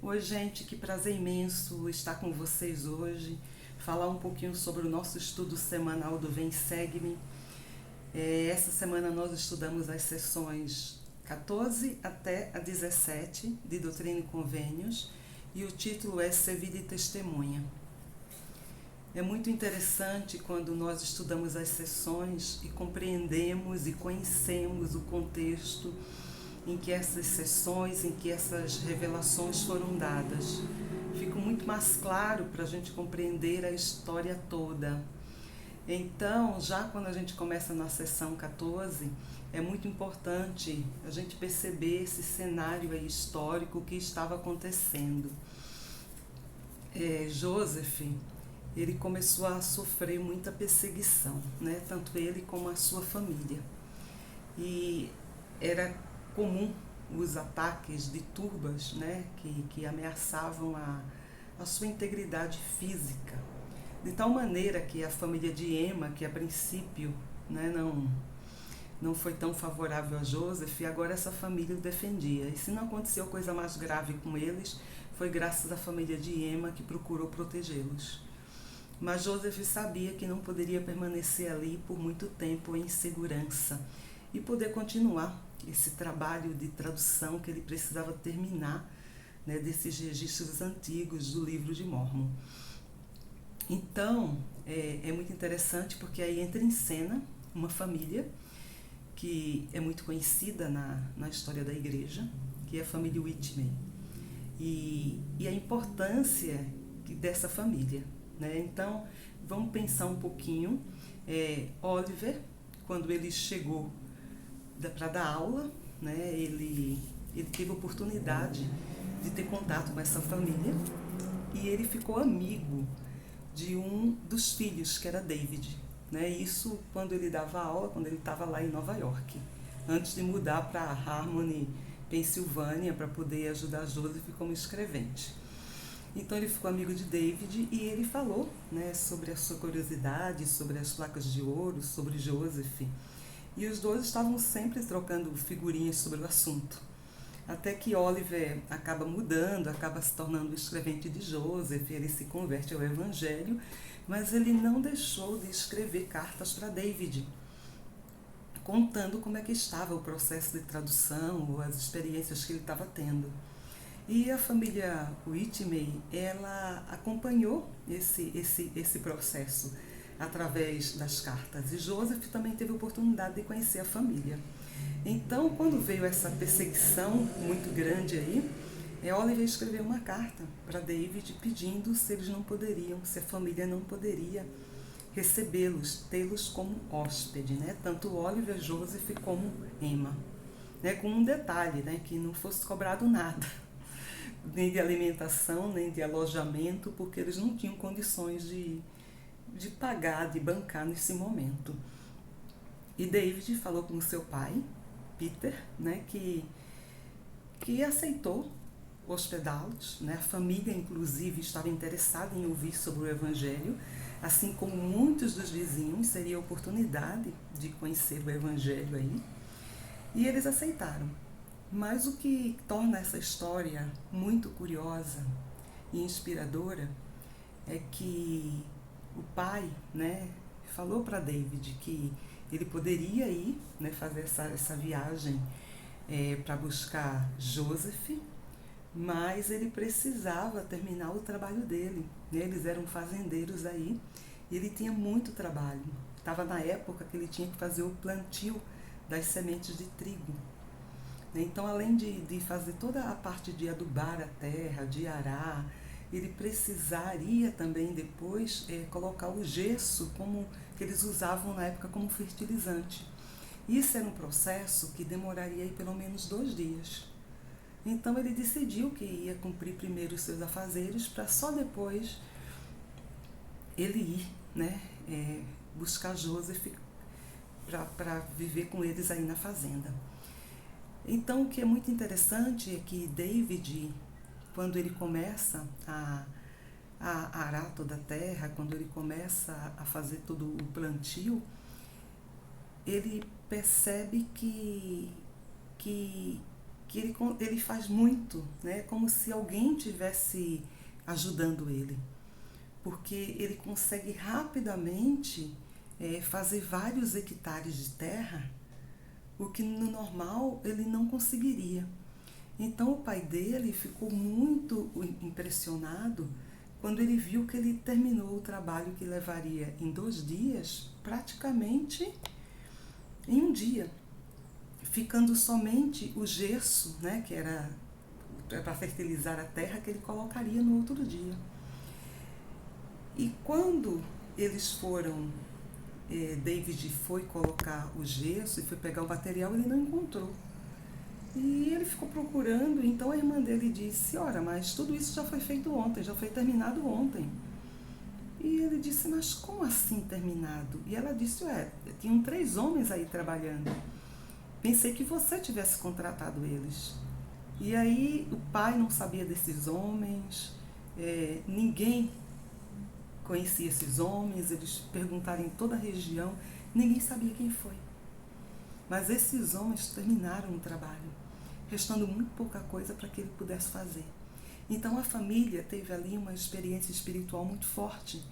Oi, gente, que prazer imenso estar com vocês hoje, falar um pouquinho sobre o nosso estudo semanal do Vem Segue-me. Essa semana nós estudamos as sessões 14 até a 17 de Doutrina e Convênios e o título é Ser Vida e Testemunha. É muito interessante quando nós estudamos as sessões e compreendemos e conhecemos o contexto em que essas sessões, em que essas revelações foram dadas. Fica muito mais claro para a gente compreender a história toda. Então, já quando a gente começa na sessão 14, é muito importante a gente perceber esse cenário aí histórico que estava acontecendo. Joseph, ele começou a sofrer muita perseguição, né? Tanto ele como a sua família. E era comum os ataques de turbas, né, que ameaçavam a sua integridade física, de tal maneira que a família de Emma, que a princípio, né, não foi tão favorável a Joseph, agora essa família o defendia. E se não aconteceu coisa mais grave com eles, foi graças à família de Emma que procurou protegê-los. Mas Joseph sabia que não poderia permanecer ali por muito tempo em segurança e poder continuar esse trabalho de tradução que ele precisava terminar, né, desses registros antigos do livro de Mórmon. Então, é muito interessante porque aí entra em cena uma família que é muito conhecida na história da igreja, que é a família Whitney. E a importância dessa família, né? Então, vamos pensar um pouquinho. Oliver, quando ele chegou para dar aula, né, ele teve a oportunidade de ter contato com essa família e ele ficou amigo de um dos filhos, que era David. Né, isso quando ele dava aula, quando ele estava lá em Nova York, antes de mudar para Harmony, Pensilvânia, para poder ajudar Joseph como escrevente. Então ele ficou amigo de David e ele falou, né, sobre a sua curiosidade, sobre as placas de ouro, sobre Joseph. E os dois estavam sempre trocando figurinhas sobre o assunto. Até que Oliver acaba mudando, acaba se tornando o escrevente de Joseph, ele se converte ao Evangelho, mas ele não deixou de escrever cartas para David, contando como é que estava o processo de tradução, ou as experiências que ele estava tendo. E a família Whitney, ela acompanhou esse processo através das cartas. E Joseph também teve a oportunidade de conhecer a família. Então, quando veio essa perseguição muito grande aí, Oliver escreveu uma carta para David pedindo se eles não poderiam, se a família não poderia recebê-los, tê-los como hóspede, né? Tanto Oliver, Joseph como Emma. Né? Com um detalhe, né? Que não fosse cobrado nada, nem de alimentação, nem de alojamento, porque eles não tinham condições de pagar, de bancar nesse momento. E David falou com o seu pai, Peter, né, que aceitou hospedá-los. Né? A família, inclusive, estava interessada em ouvir sobre o Evangelho, assim como muitos dos vizinhos, seria a oportunidade de conhecer o Evangelho aí. E eles aceitaram. Mas o que torna essa história muito curiosa e inspiradora é que o pai, né, falou para David que ele poderia ir, né, fazer essa viagem para buscar Joseph, mas ele precisava terminar o trabalho dele. Né? Eles eram fazendeiros aí e ele tinha muito trabalho. Estava na época que ele tinha que fazer o plantio das sementes de trigo. Então, além de fazer toda a parte de adubar a terra, de arar, ele precisaria também depois colocar o gesso como que eles usavam na época como fertilizante. Isso era um processo que demoraria aí pelo menos 2 dias. Então ele decidiu que ia cumprir primeiro os seus afazeres para só depois ele ir, né, buscar Joseph para viver com eles aí na fazenda. Então o que é muito interessante é que David, quando ele começa a arar toda a terra, quando ele começa a fazer todo o plantio, ele percebe que que ele faz muito, né, como se alguém tivesse ajudando ele, porque ele consegue rapidamente fazer vários hectares de terra, o que no normal ele não conseguiria. Então o pai dele ficou muito impressionado quando ele viu que ele terminou o trabalho que levaria em 2 dias, praticamente em um dia, ficando somente o gesso, né, que era para fertilizar a terra, que ele colocaria no outro dia. E quando eles foram, David foi colocar o gesso e foi pegar o material, ele não encontrou. E ele ficou procurando, então a irmã dele disse, ora, mas tudo isso já foi feito ontem, já foi terminado ontem. E ele disse, mas como assim terminado? E ela disse, tinham 3 homens aí trabalhando. Pensei que você tivesse contratado eles. E aí o pai não sabia desses homens, ninguém conhecia esses homens, eles perguntaram em toda a região, ninguém sabia quem foi. Mas esses homens terminaram o trabalho, restando muito pouca coisa para que ele pudesse fazer. Então a família teve ali uma experiência espiritual muito forte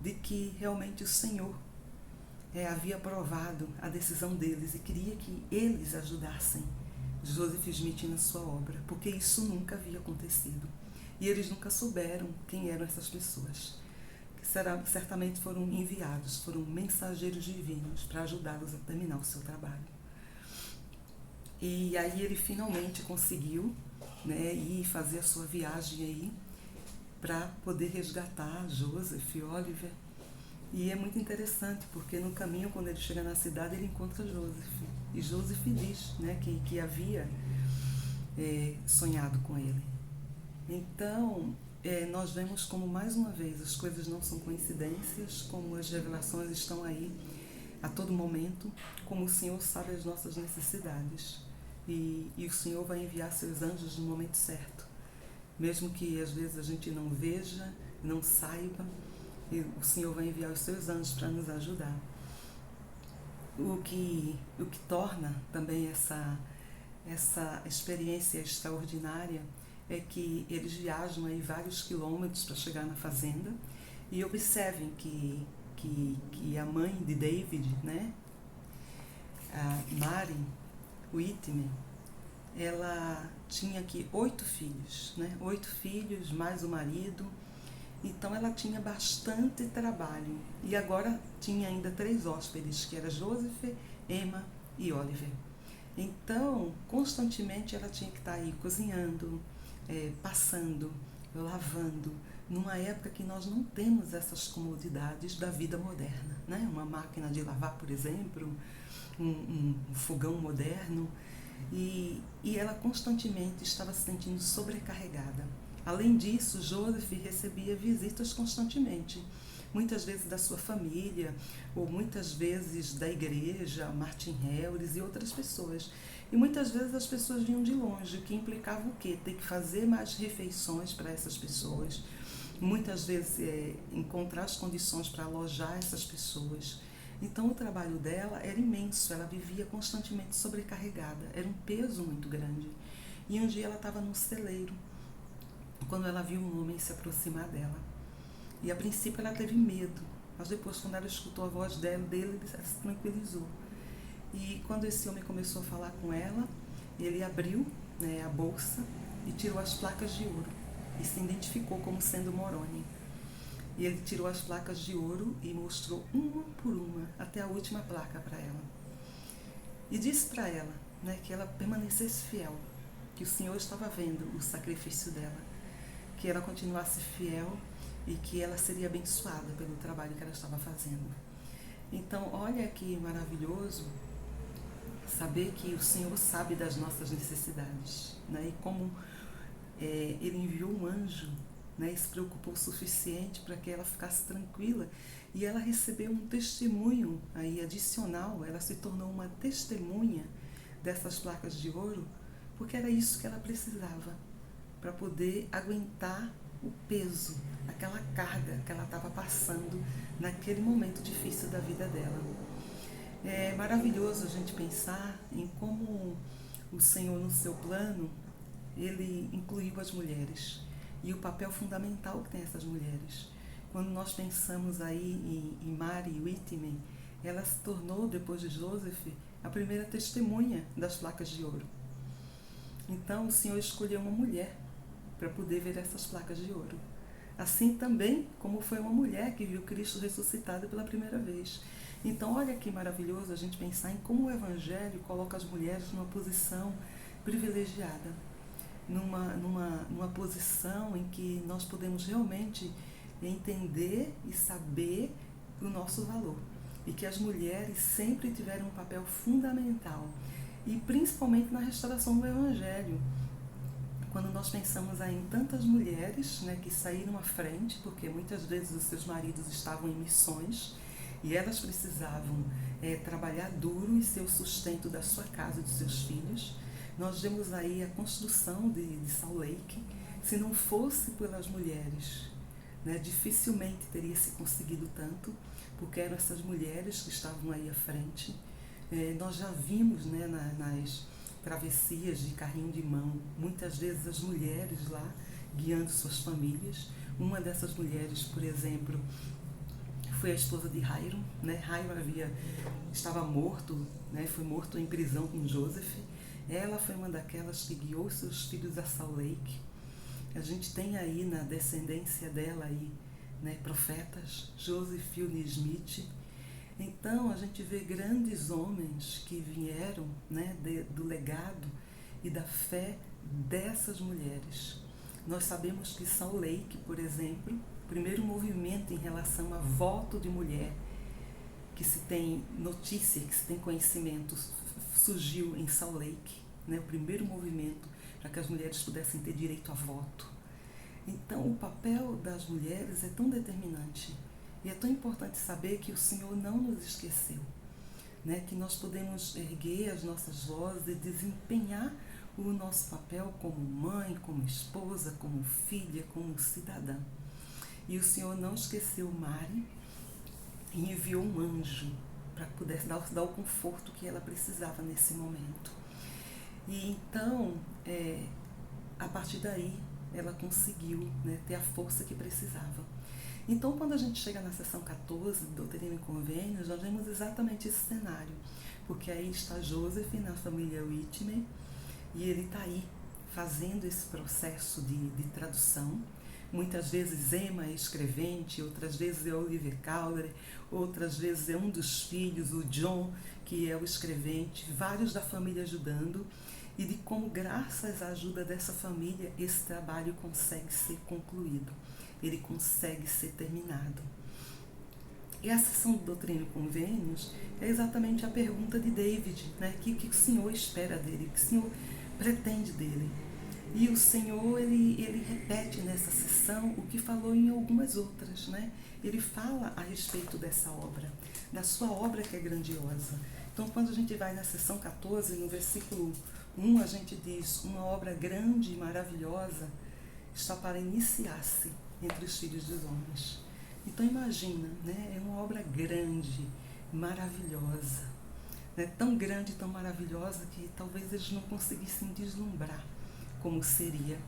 de que realmente o Senhor havia aprovado a decisão deles e queria que eles ajudassem Joseph Smith na sua obra, porque isso nunca havia acontecido. E eles nunca souberam quem eram essas pessoas, que certamente foram enviados, foram mensageiros divinos para ajudá-los a terminar o seu trabalho. E aí ele finalmente conseguiu, né, ir fazer a sua viagem aí para poder resgatar Joseph e Oliver. E é muito interessante, porque no caminho, quando ele chega na cidade, ele encontra Joseph. E Joseph diz, né, que havia sonhado com ele. Então, nós vemos como, mais uma vez, as coisas não são coincidências, como as revelações estão aí a todo momento, como o Senhor sabe as nossas necessidades. E o Senhor vai enviar seus anjos no momento certo. Mesmo que às vezes a gente não veja, não saiba, o Senhor vai enviar os seus anjos para nos ajudar. O que torna também essa experiência extraordinária é que eles viajam aí vários quilômetros para chegar na fazenda, e observem que a mãe de David, né, a Mary Whitney, ela tinha aqui 8 filhos, né, 8 filhos mais o marido. Então ela tinha bastante trabalho. E agora tinha ainda 3 hóspedes, que era Joseph, Emma e Oliver. Então, constantemente ela tinha que estar aí cozinhando, passando, lavando, numa época que nós não temos essas comodidades da vida moderna, né? Uma máquina de lavar, por exemplo, um fogão moderno. E ela constantemente estava se sentindo sobrecarregada. Além disso, Joseph recebia visitas constantemente, muitas vezes da sua família, ou muitas vezes da igreja, Martin Harris e outras pessoas. E muitas vezes as pessoas vinham de longe, o que implicava o quê? Ter que fazer mais refeições para essas pessoas, muitas vezes encontrar as condições para alojar essas pessoas. Então o trabalho dela era imenso, ela vivia constantemente sobrecarregada, era um peso muito grande. E um dia ela estava num celeiro, quando ela viu um homem se aproximar dela. E a princípio ela teve medo, mas depois, quando ela escutou a voz dele, ela se tranquilizou. E quando esse homem começou a falar com ela, ele abriu, né, a bolsa e tirou as placas de ouro e se identificou como sendo Moroni. E ele tirou as placas de ouro e mostrou uma por uma, até a última placa para ela. E disse para ela, né, que ela permanecesse fiel, que o Senhor estava vendo o sacrifício dela, que ela continuasse fiel e que ela seria abençoada pelo trabalho que ela estava fazendo. Então, olha que maravilhoso saber que o Senhor sabe das nossas necessidades, né? E como Ele enviou um anjo, né? E se preocupou o suficiente para que ela ficasse tranquila, e ela recebeu um testemunho aí adicional, ela se tornou uma testemunha dessas placas de ouro, porque era isso que ela precisava para poder aguentar o peso, aquela carga que ela estava passando naquele momento difícil da vida dela. É maravilhoso a gente pensar em como o Senhor, no seu plano, ele incluiu as mulheres e o papel fundamental que tem essas mulheres. Quando nós pensamos aí em Mary Whitney, ela se tornou, depois de Joseph, a primeira testemunha das placas de ouro. Então, o Senhor escolheu uma mulher para poder ver essas placas de ouro. Assim também como foi uma mulher que viu Cristo ressuscitado pela primeira vez. Então, olha que maravilhoso a gente pensar em como o Evangelho coloca as mulheres numa posição privilegiada, numa posição em que nós podemos realmente entender e saber o nosso valor. E que as mulheres sempre tiveram um papel fundamental, e principalmente na restauração do Evangelho. Quando nós pensamos aí em tantas mulheres, né, que saíram à frente, porque muitas vezes os seus maridos estavam em missões, e elas precisavam trabalhar duro e ser o sustento da sua casa e dos seus filhos. Nós vemos aí a construção de Salt Lake. Se não fosse pelas mulheres, né, dificilmente teria se conseguido tanto, porque eram essas mulheres que estavam aí à frente. Nós já vimos, né, nas travessias de carrinho de mão, muitas vezes as mulheres lá guiando suas famílias. Uma dessas mulheres, por exemplo, foi a esposa de Jairo, né? Jairo estava morto, né? Foi morto em prisão com Joseph. Ela foi uma daquelas que guiou seus filhos a Salt Lake. A gente tem aí na descendência dela aí, né, profetas, Joseph Fielding Smith. Então a gente vê grandes homens que vieram, né, do legado e da fé dessas mulheres. Nós sabemos que Salt Lake, por exemplo, o primeiro movimento em relação a voto de mulher, que se tem notícia, que se tem conhecimento, surgiu em Salt Lake, né, o primeiro movimento para que as mulheres pudessem ter direito a voto. Então o papel das mulheres é tão determinante, e é tão importante saber que o Senhor não nos esqueceu, né, que nós podemos erguer as nossas vozes e desempenhar o nosso papel como mãe, como esposa, como filha, como cidadã. E o Senhor não esqueceu Mari e enviou um anjo para que pudesse dar o conforto que ela precisava nesse momento. E então, a partir daí, ela conseguiu, né, ter a força que precisava. Então, quando a gente chega na seção 14 de Doutrina e Convênios, nós vemos exatamente esse cenário, porque aí está Joseph na família Whitney, e ele está aí fazendo esse processo de tradução. Muitas vezes Emma é escrevente, outras vezes é Oliver Cowdery, outras vezes é um dos filhos, o John, que é o escrevente, vários da família ajudando, e de como, graças à ajuda dessa família, esse trabalho consegue ser concluído, ele consegue ser terminado. E a sessão de Doutrina e Convênios é exatamente a pergunta de David, né? O que o Senhor espera dele, o que o Senhor pretende dele. E o Senhor, ele repete nessa sessão o que falou em algumas outras, né? Ele fala a respeito dessa obra, da sua obra que é grandiosa. Então, quando a gente vai na sessão 14, no versículo 1, a gente diz: uma obra grande e maravilhosa está para iniciar-se entre os filhos dos homens. Então, imagina, né? É uma obra grande, maravilhosa, né? Tão grande e tão maravilhosa que talvez eles não conseguissem deslumbrar como seria.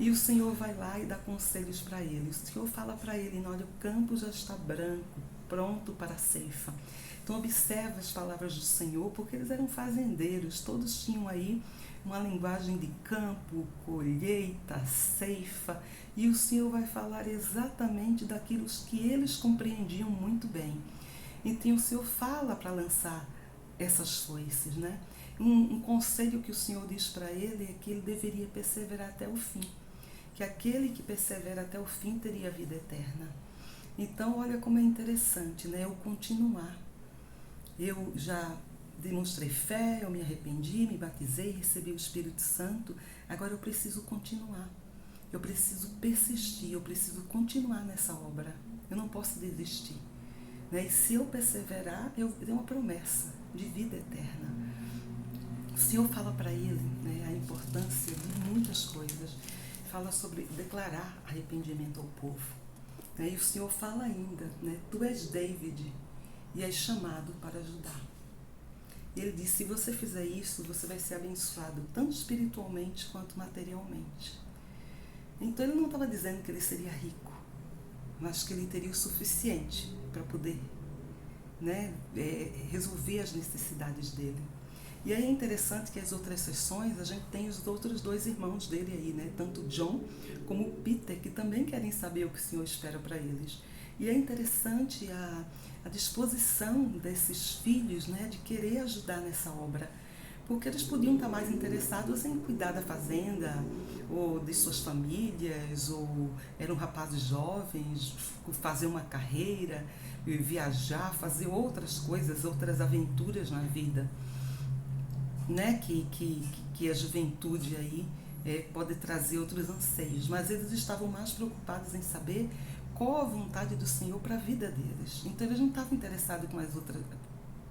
E o Senhor vai lá e dá conselhos para ele. O Senhor fala para ele: olha, o campo já está branco, pronto para a ceifa. Então observa as palavras do Senhor, porque eles eram fazendeiros, todos tinham aí uma linguagem de campo, colheita, ceifa, e o Senhor vai falar exatamente daquilo que eles compreendiam muito bem. Então o Senhor fala para lançar essas foices, né? Um conselho que o Senhor diz para ele é que ele deveria perseverar até o fim, que aquele que persevera até o fim teria vida eterna. Então, olha como é interessante, né? O continuar. Eu já demonstrei fé, eu me arrependi, me batizei, recebi o Espírito Santo, agora eu preciso continuar. Eu preciso persistir, eu preciso continuar nessa obra. Eu não posso desistir, né? E se eu perseverar, eu tenho uma promessa de vida eterna. O Senhor fala para ele, né, a importância de muitas coisas. Fala sobre declarar arrependimento ao povo. Né? E o Senhor fala ainda, né, tu és David e és chamado para ajudar. E ele disse, se você fizer isso, você vai ser abençoado, tanto espiritualmente quanto materialmente. Então ele não estava dizendo que ele seria rico, mas que ele teria o suficiente para poder, né, resolver as necessidades dele. E aí é interessante que as outras sessões a gente tem os outros dois irmãos dele aí, né? Tanto John como o Peter, que também querem saber o que o Senhor espera para eles. E é interessante a disposição desses filhos, né, de querer ajudar nessa obra, porque eles podiam estar mais interessados em cuidar da fazenda, ou de suas famílias, ou eram rapazes jovens, fazer uma carreira, viajar, fazer outras coisas, outras aventuras na vida, né, que a juventude aí pode trazer outros anseios, mas eles estavam mais preocupados em saber qual a vontade do Senhor para a vida deles. Então eles não estavam interessados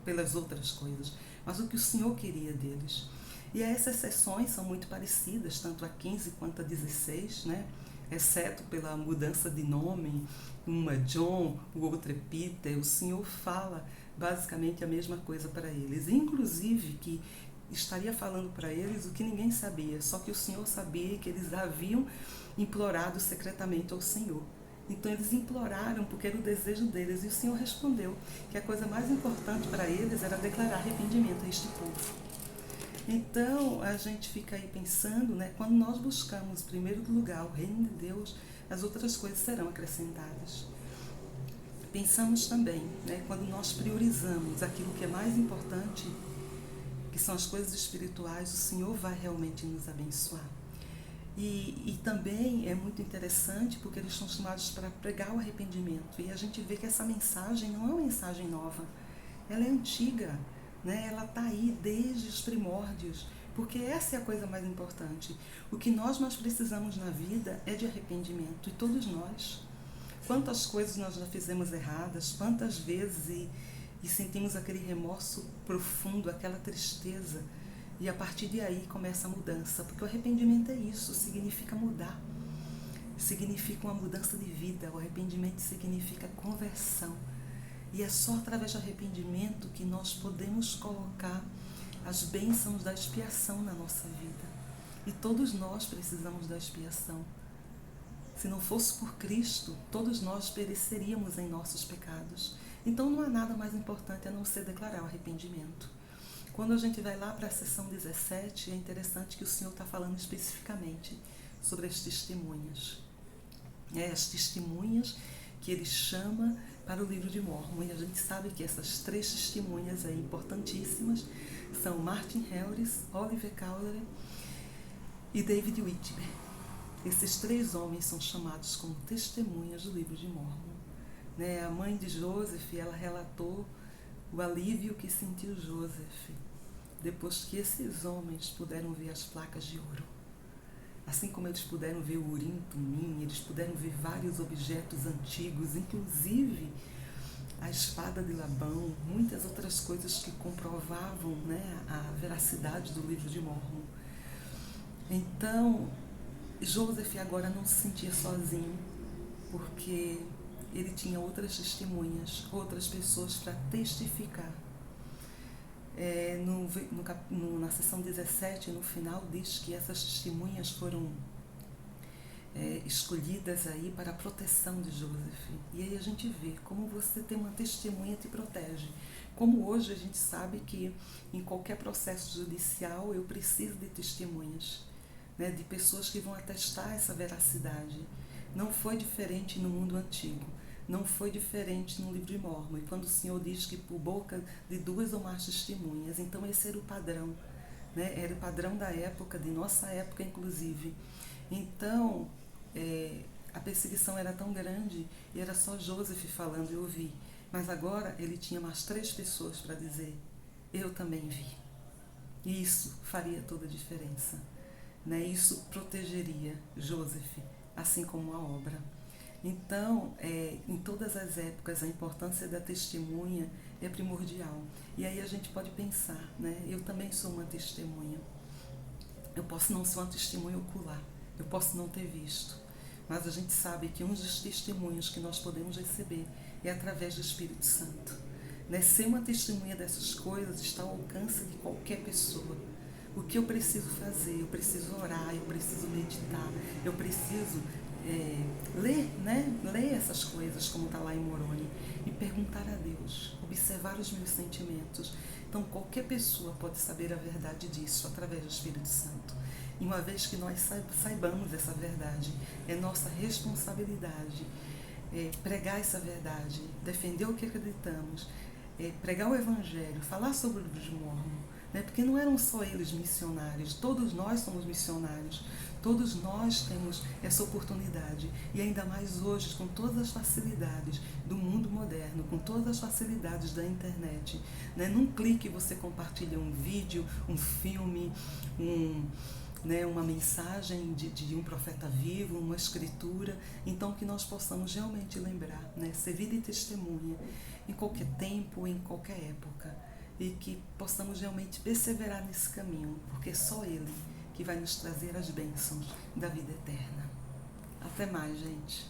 pelas outras coisas, mas o que o Senhor queria deles. E essas sessões são muito parecidas, tanto a 15 quanto a 16, né? Exceto pela mudança de nome, uma é John, o outro é Peter. O Senhor fala basicamente a mesma coisa para eles, inclusive que estaria falando para eles o que ninguém sabia, só que o Senhor sabia que eles haviam implorado secretamente ao Senhor. Então eles imploraram porque era o desejo deles, e o Senhor respondeu que a coisa mais importante para eles era declarar arrependimento a este povo. Então a gente fica aí pensando, né, quando nós buscamos em primeiro lugar o reino de Deus, as outras coisas serão acrescentadas. Pensamos também, né, quando nós priorizamos aquilo que é mais importante, que são as coisas espirituais, o Senhor vai realmente nos abençoar. E também é muito interessante porque eles são chamados para pregar o arrependimento. E a gente vê que essa mensagem não é uma mensagem nova, ela é antiga, né? Ela está aí desde os primórdios, porque essa é a coisa mais importante. O que nós mais precisamos na vida é de arrependimento, e todos nós. Quantas coisas nós já fizemos erradas, quantas vezes e sentimos aquele remorso profundo, aquela tristeza. E a partir de aí começa a mudança, porque o arrependimento é isso, significa mudar, significa uma mudança de vida. O arrependimento significa conversão, e é só através do arrependimento que nós podemos colocar as bênçãos da expiação na nossa vida, e todos nós precisamos da expiação. Se não fosse por Cristo, todos nós pereceríamos em nossos pecados. Então não há nada mais importante a não ser declarar o arrependimento. Quando a gente vai lá para a sessão 17, é interessante que o Senhor está falando especificamente sobre as testemunhas. As testemunhas que ele chama para o livro de Mórmon. E a gente sabe que essas 3 testemunhas aí importantíssimas são Martin Harris, Oliver Cowdery e David Whitmer. Esses 3 homens são chamados como testemunhas do livro de Mórmon. A mãe de Joseph, ela relatou o alívio que sentiu Joseph depois que esses homens puderam ver as placas de ouro. Assim como eles puderam ver o Urim Tumim, eles puderam ver vários objetos antigos, inclusive a espada de Labão, muitas outras coisas que comprovavam, né, a veracidade do livro de Mórmon. Então, Joseph agora não se sentia sozinho, porque ele tinha outras testemunhas, outras pessoas para testificar. Na sessão 17, no final, diz que essas testemunhas foram escolhidas aí para a proteção de Joseph. E aí a gente vê como você tem uma testemunha te protege. Como hoje a gente sabe que em qualquer processo judicial eu preciso de testemunhas, né, de pessoas que vão atestar essa veracidade. Não foi diferente no mundo antigo. Não foi diferente no livro de Mórmon. E quando o Senhor diz que por boca de 2 ou mais testemunhas, então esse era o padrão, né? Era o padrão da época, de nossa época inclusive. Então, a perseguição era tão grande e era só Joseph falando, eu vi. Mas agora ele tinha mais 3 pessoas para dizer, eu também vi. E isso faria toda a diferença, né? Isso protegeria Joseph, assim como a obra. Então, em todas as épocas, a importância da testemunha é primordial. E aí a gente pode pensar, né? Eu também sou uma testemunha. Eu posso não ser uma testemunha ocular, eu posso não ter visto, mas a gente sabe que um dos testemunhos que nós podemos receber é através do Espírito Santo. Né? Ser uma testemunha dessas coisas está ao alcance de qualquer pessoa. O que eu preciso fazer? Eu preciso orar, eu preciso meditar, eu preciso ler, né? Ler essas coisas, como está lá em Moroni, e perguntar a Deus, observar os meus sentimentos. Então, qualquer pessoa pode saber a verdade disso através do Espírito Santo. E uma vez que nós saibamos essa verdade, é nossa responsabilidade pregar essa verdade, defender o que acreditamos, pregar o Evangelho, falar sobre os mormons, né? Porque não eram só eles missionários, todos nós somos missionários, todos nós temos essa oportunidade, e ainda mais hoje, com todas as facilidades do mundo moderno, com todas as facilidades da internet, né? Num clique você compartilha um vídeo, um filme, uma mensagem de um profeta vivo, uma escritura. Então que nós possamos realmente lembrar, né? Ser vida e testemunha em qualquer tempo, em qualquer época, e que possamos realmente perseverar nesse caminho, porque é só Ele que vai nos trazer as bênçãos da vida eterna. Até mais, gente.